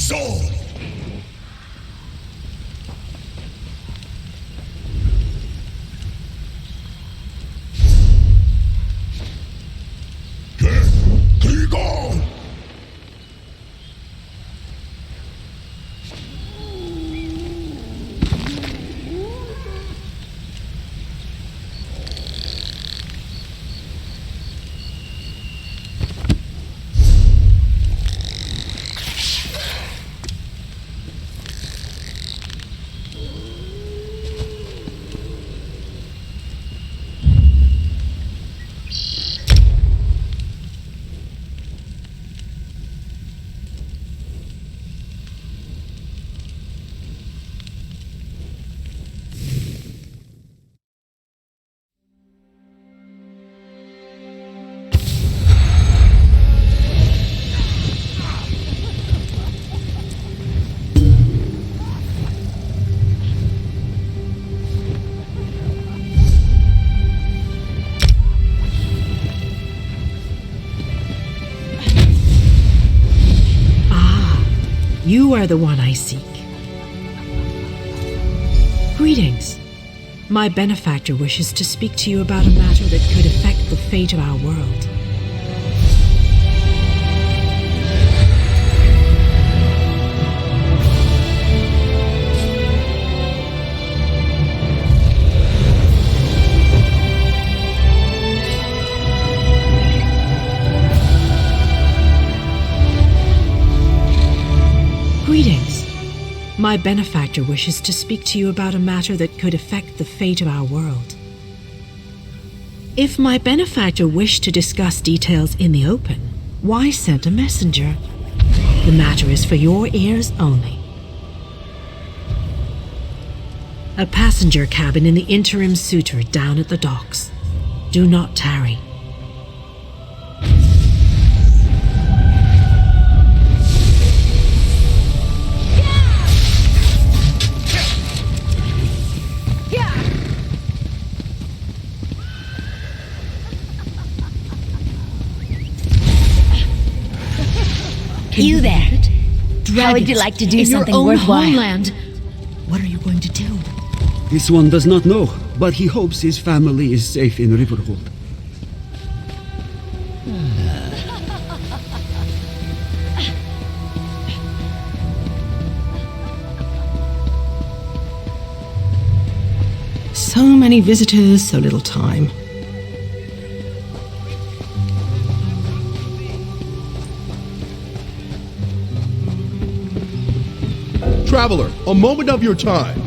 soul. Be gone. You are the one I seek. Greetings. My benefactor wishes to speak to you about a matter that could affect the fate of our world. Greetings. My benefactor wishes to speak to you about a matter that could affect the fate of our world. If my benefactor wished to discuss details in the open, why send a messenger? The matter is for your ears only. A passenger cabin in the interim suitor down at the docks. Do not tarry. You there? How would you like to do something worthwhile? Homeland. What are you going to do? This one does not know, but he hopes his family is safe in Riverhold. So many visitors, so little time. Traveler, a moment of your time.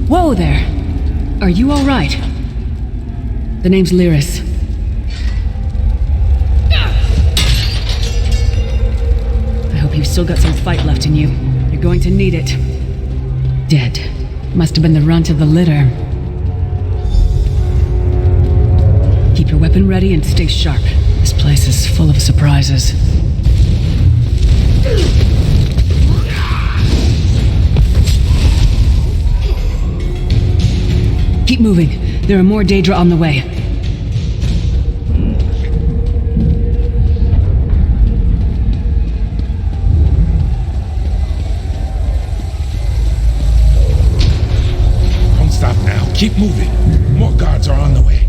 Whoa there! Are you alright? The name's Lyris. I hope you've still got some fight left in you. You're going to need it. Dead. Must have been the runt of the litter. Keep your weapon ready and stay sharp. This place is full of surprises. Keep moving. There are more Daedra on the way. Don't stop now. Keep moving. More guards are on the way.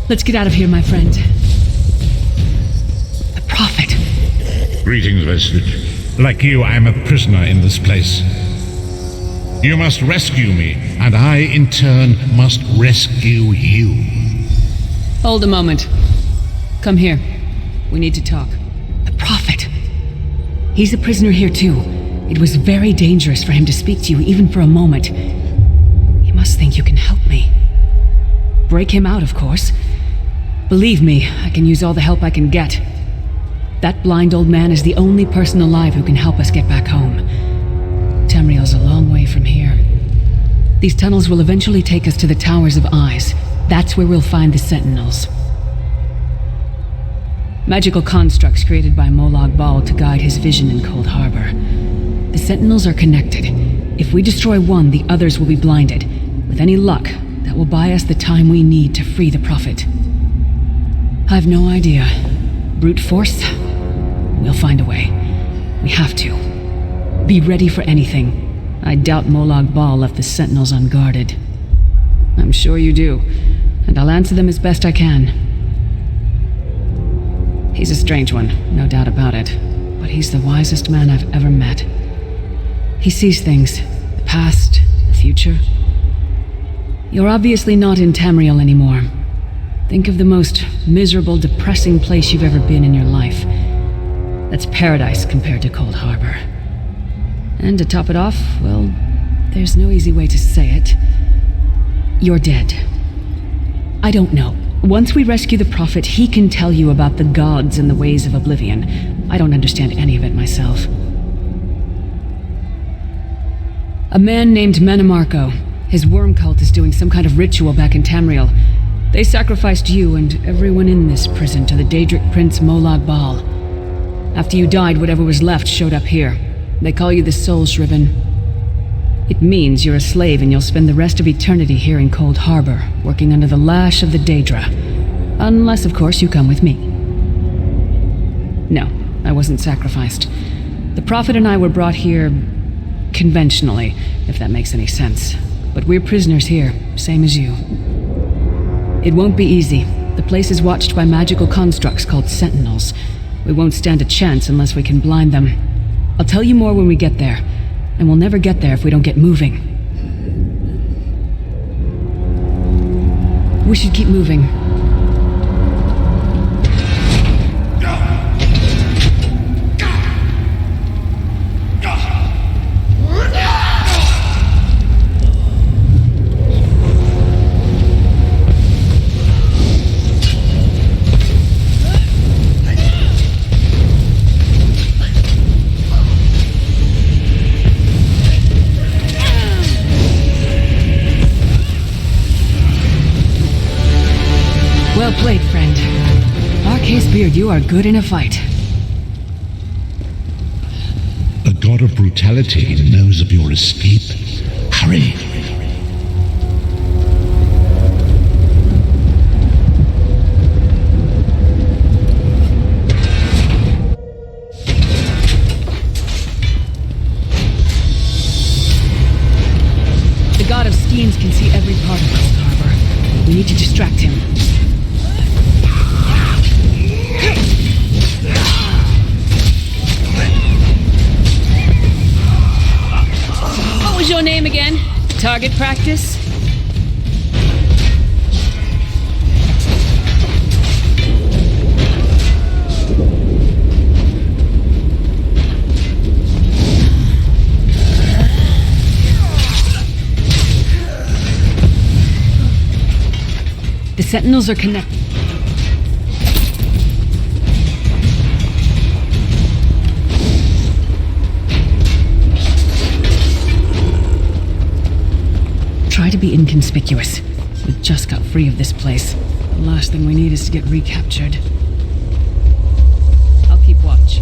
Let's get out of here, my friend. The Prophet. Greetings, Vestige. Like you, I am a prisoner in this place. You must rescue me, and I, in turn, must rescue you. Hold a moment. Come here. We need to talk. The Prophet. He's a prisoner here, too. It was very dangerous for him to speak to you, even for a moment. You must think you can help me. Break him out, of course. Believe me, I can use all the help I can get. That blind old man is the only person alive who can help us get back home. Tamriel's a long way from here. These tunnels will eventually take us to the Towers of Eyes. That's where we'll find the Sentinels. Magical constructs created by Molag Bal to guide his vision in Coldharbour. The Sentinels are connected. If we destroy one, the others will be blinded. With any luck, that will buy us the time we need to free the Prophet. I've no idea. Brute force? We'll find a way. We have to. Be ready for anything. I doubt Molag Bal left the Sentinels unguarded. I'm sure you do, and I'll answer them as best I can. He's a strange one, no doubt about it, but he's the wisest man I've ever met. He sees things, the past, the future. You're obviously not in Tamriel anymore. Think of the most miserable, depressing place you've ever been in your life. That's paradise compared to Coldharbour. And to top it off, well, there's no easy way to say it. You're dead. I don't know. Once we rescue the Prophet, he can tell you about the gods and the ways of oblivion. I don't understand any of it myself. A man named Menamarco. His worm cult is doing some kind of ritual back in Tamriel. They sacrificed you and everyone in this prison to the Daedric Prince Molag Bal. After you died, whatever was left showed up here. They call you the Soul Shriven. It means you're a slave and you'll spend the rest of eternity here in Coldharbour, working under the lash of the Daedra. Unless, of course, you come with me. No, I wasn't sacrificed. The Prophet and I were brought here conventionally, if that makes any sense. But we're prisoners here, same as you. It won't be easy. The place is watched by magical constructs called Sentinels. We won't stand a chance unless we can blind them. I'll tell you more when we get there, and we'll never get there if we don't get moving. We should keep moving. Well played, friend. Arcase Beard, you are good in a fight. The god of brutality knows of your escape. Hurry! The god of schemes can see every part of Coldharbour. We need to distract him. What was your name again? Target practice? Sentinels are connected. Try to be inconspicuous. We just got free of this place. The last thing we need is to get recaptured. I'll keep watch.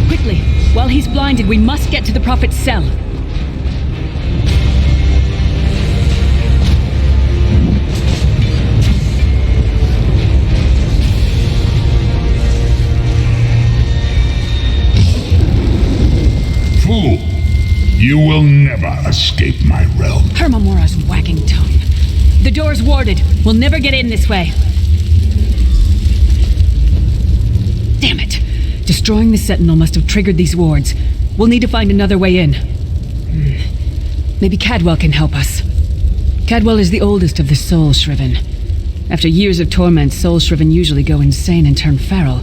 Quickly! While he's blinded, we must get to the Prophet's cell. Fool! You will never escape my realm. Hermamora's wagging tongue. The door's warded. We'll never get in this way. Damn it! Destroying the Sentinel must have triggered these wards. We'll need to find another way in. Maybe Cadwell can help us. Cadwell is the oldest of the Soul Shriven. After years of torment, Soul Shriven usually go insane and turn feral.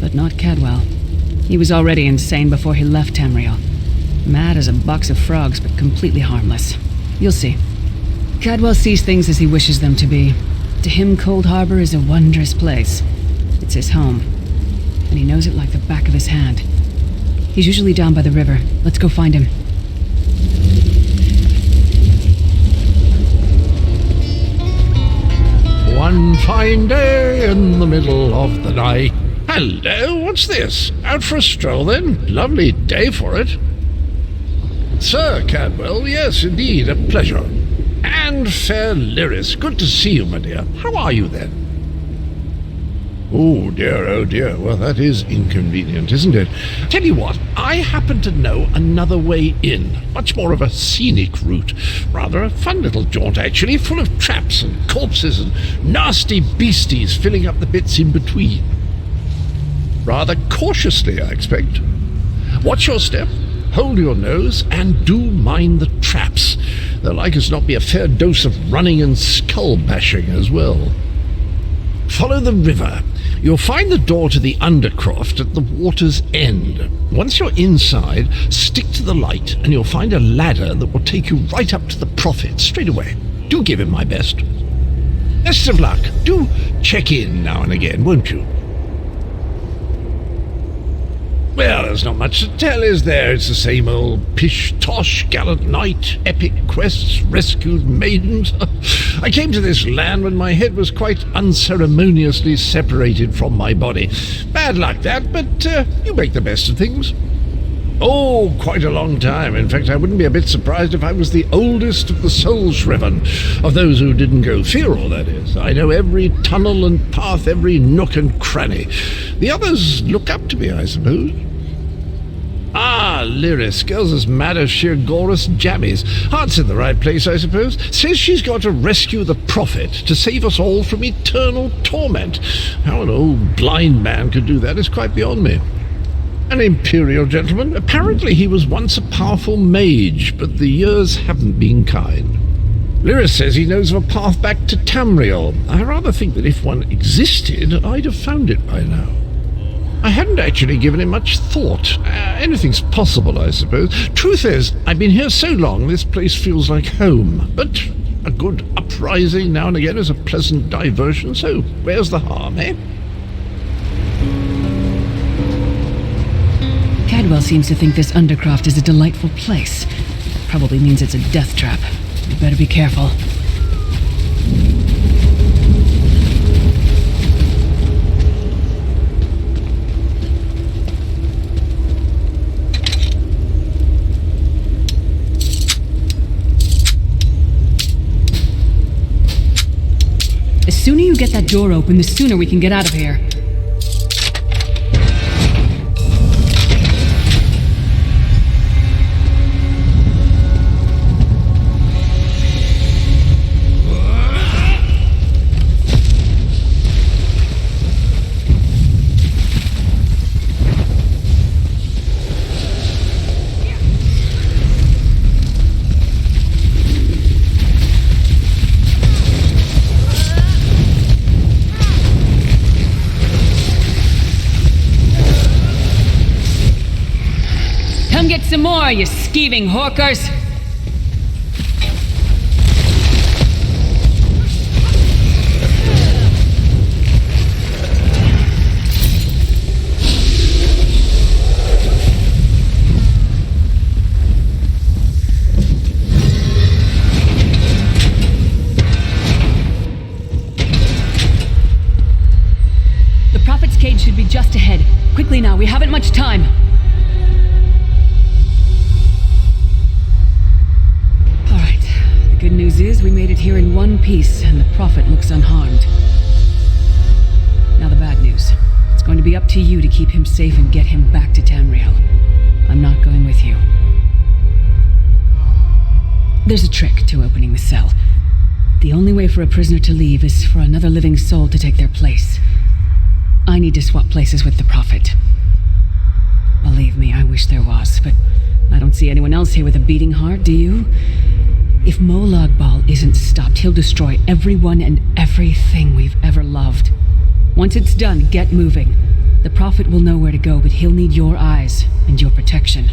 But not Cadwell. He was already insane before he left Tamriel. Mad as a box of frogs, but completely harmless. You'll see. Cadwell sees things as he wishes them to be. To him, Coldharbour is a wondrous place. It's his home. And he knows it like the back of his hand. He's usually down by the river. Let's go find him. One fine day in the middle of the night. Hello, what's this? Out for a stroll then? Lovely day for it. Sir Cadwell, yes, indeed, a pleasure. And fair Lyris, good to see you, my dear. How are you then? Oh dear, well that is inconvenient, isn't it? Tell you what, I happen to know another way in. Much more of a scenic route. Rather a fun little jaunt, actually, full of traps and corpses and nasty beasties filling up the bits in between. Rather cautiously, I expect. Watch your step, hold your nose, and do mind the traps. There'll like as not be a fair dose of running and skull bashing as well. Follow the river. You'll find the door to the Undercroft at the water's end. Once you're inside, stick to the light, and you'll find a ladder that will take you right up to the Prophet straight away. Do give him my best. Best of luck. Do check in now and again, won't you? Well, there's not much to tell, is there? It's the same old pish-tosh, gallant knight, epic quests, rescued maidens. I came to this land when my head was quite unceremoniously separated from my body. Bad luck, that, but you make the best of things. Oh, quite a long time. In fact, I wouldn't be a bit surprised if I was the oldest of the Soul Shriven, of those who didn't go feral, that is. I know every tunnel and path, every nook and cranny. The others look up to me, I suppose. Ah, Lyris, girl's as mad as sheer Gorus jammies. Heart's in the right place, I suppose. Says she's got to rescue the Prophet to save us all from eternal torment. How an old blind man could do that is quite beyond me. An imperial gentleman. Apparently he was once a powerful mage, but the years haven't been kind. Lyris says he knows of a path back to Tamriel. I rather think that if one existed, I'd have found it by now. I hadn't actually given it much thought. Anything's possible, I suppose. Truth is, I've been here so long, this place feels like home. But a good uprising now and again is a pleasant diversion, so where's the harm, eh? Cadwell seems to think this Undercroft is a delightful place. Probably means it's a death trap. You better be careful. The sooner you get that door open, the sooner we can get out of here. some more, you skeeving hawkers! The Prophet's cage should be just ahead. Quickly now, we haven't much time. Alright, the good news is we made it here in one piece, and the Prophet looks unharmed. Now the bad news. It's going to be up to you to keep him safe and get him back to Tamriel. I'm not going with you. There's a trick to opening the cell. The only way for a prisoner to leave is for another living soul to take their place. I need to swap places with the Prophet. Believe me, I wish there was, but I don't see anyone else here with a beating heart, do you? If Molag Bal isn't stopped, he'll destroy everyone and everything we've ever loved. Once it's done, get moving. The Prophet will know where to go, but he'll need your eyes and your protection.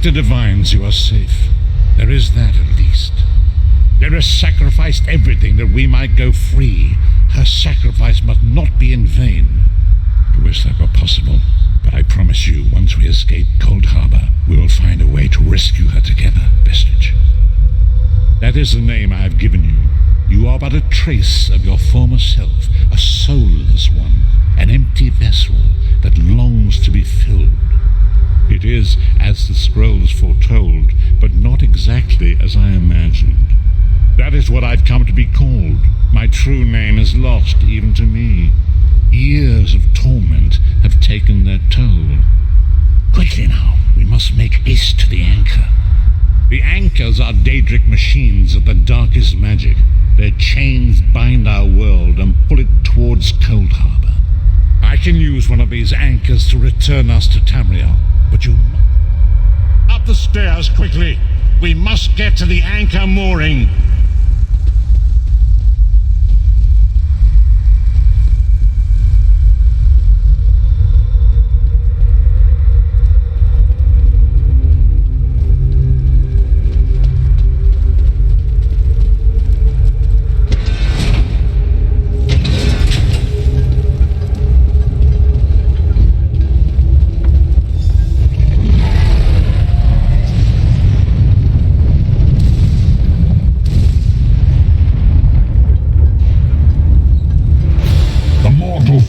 The divines, you are safe. There is that at least. There sacrificed everything that we might go free. Her sacrifice must not be in vain. I wish that were possible, but I promise you, once we escape Coldharbour, we will find a way to rescue her together, Vestige. That is the name I have given you. You are but a trace of your former self, a soulless one, an empty vessel that longs to be filled. It is as the scrolls foretold, but not exactly as I imagined. That is what I've come to be called. My true name is lost even to me. Years of torment have taken their toll. Quickly now, we must make haste to the anchor. The anchors are Daedric machines of the darkest magic. Their chains bind our world and pull it towards Coldharbour. I can use one of these anchors to return us to Tamriel. But you must... Up the stairs, quickly! We must get to the anchor mooring!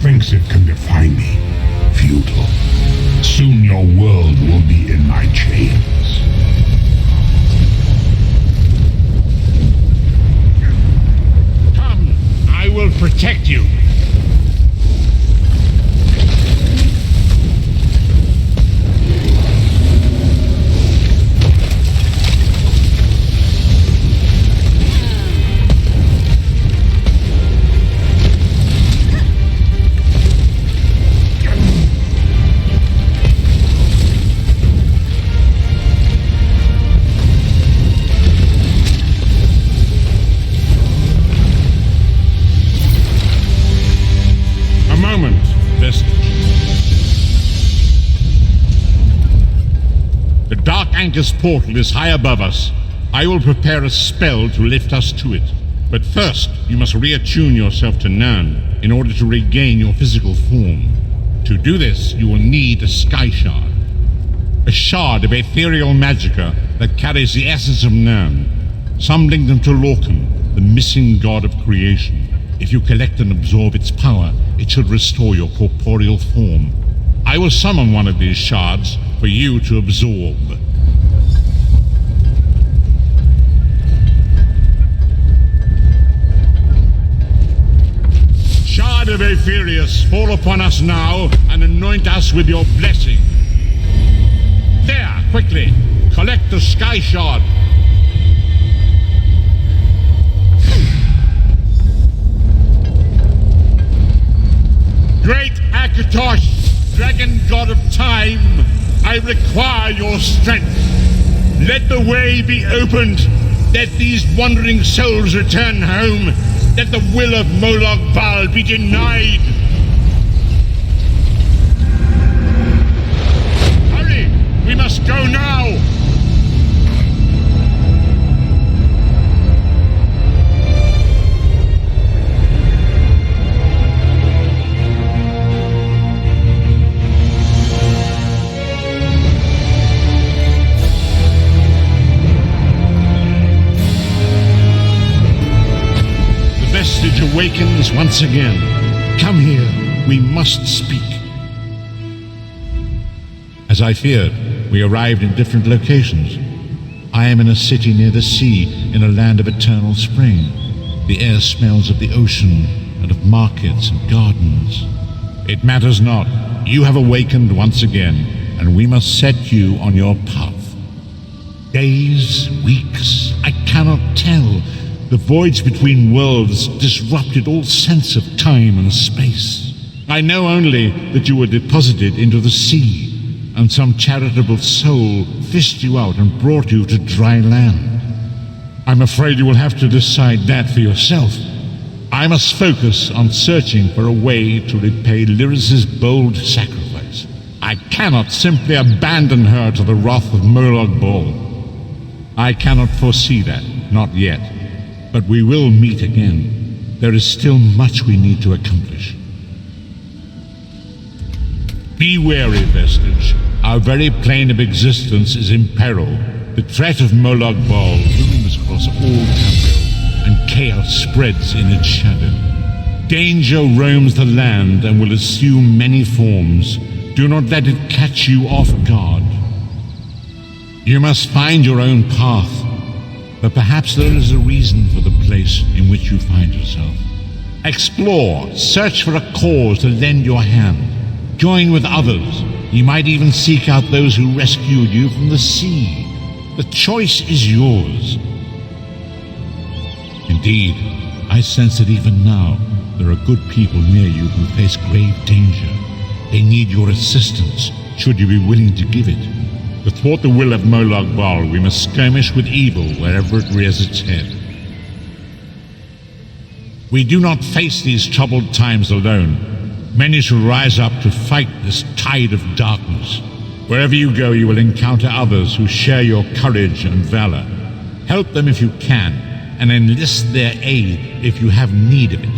Thinks it can define me. Futile. Soon your world will be in my chains. Come, I will protect you. Anchor's portal is high above us. I will prepare a spell to lift us to it. But first, you must reattune yourself to Nan in order to regain your physical form. To do this, you will need a sky shard. A shard of ethereal magicka that carries the essence of Nern. Some link them to Lorcan, the missing god of creation. If you collect and absorb its power, it should restore your corporeal form. I will summon one of these shards for you to absorb. Shard of Aetherius, fall upon us now and anoint us with your blessing. There, quickly, collect the Sky Shard. Great Akatosh, dragon god of time, I require your strength. Let the way be opened. Let these wandering souls return home. Let the will of Molag Bal be denied. Hurry! We must go now! Vestige awakens once again. Come here, we must speak. As I feared, we arrived in different locations. I am in a city near the sea, in a land of eternal spring. The air smells of the ocean, and of markets and gardens. It matters not. You have awakened once again, and we must set you on your path. Days, weeks, I cannot tell. The voids between worlds disrupted all sense of time and space. I know only that you were deposited into the sea, and some charitable soul fished you out and brought you to dry land. I'm afraid you will have to decide that for yourself. I must focus on searching for a way to repay Lyris's bold sacrifice. I cannot simply abandon her to the wrath of Molag Bal. I cannot foresee that, not yet. But we will meet again. There is still much we need to accomplish. Be wary, Vestige. Our very plane of existence is in peril. The threat of Molag Bal looms across all Tamriel, and chaos spreads in its shadow. Danger roams the land and will assume many forms. Do not let it catch you off guard. You must find your own path. But perhaps there is a reason for the place in which you find yourself. Explore, search for a cause to lend your hand. Join with others. You might even seek out those who rescued you from the sea. The choice is yours. Indeed, I sense that even now, there are good people near you who face grave danger. They need your assistance, should you be willing to give it. To thwart the will of Molag Bal, we must skirmish with evil wherever it rears its head. We do not face these troubled times alone. Many shall rise up to fight this tide of darkness. Wherever you go, you will encounter others who share your courage and valor. Help them if you can, and enlist their aid if you have need of it.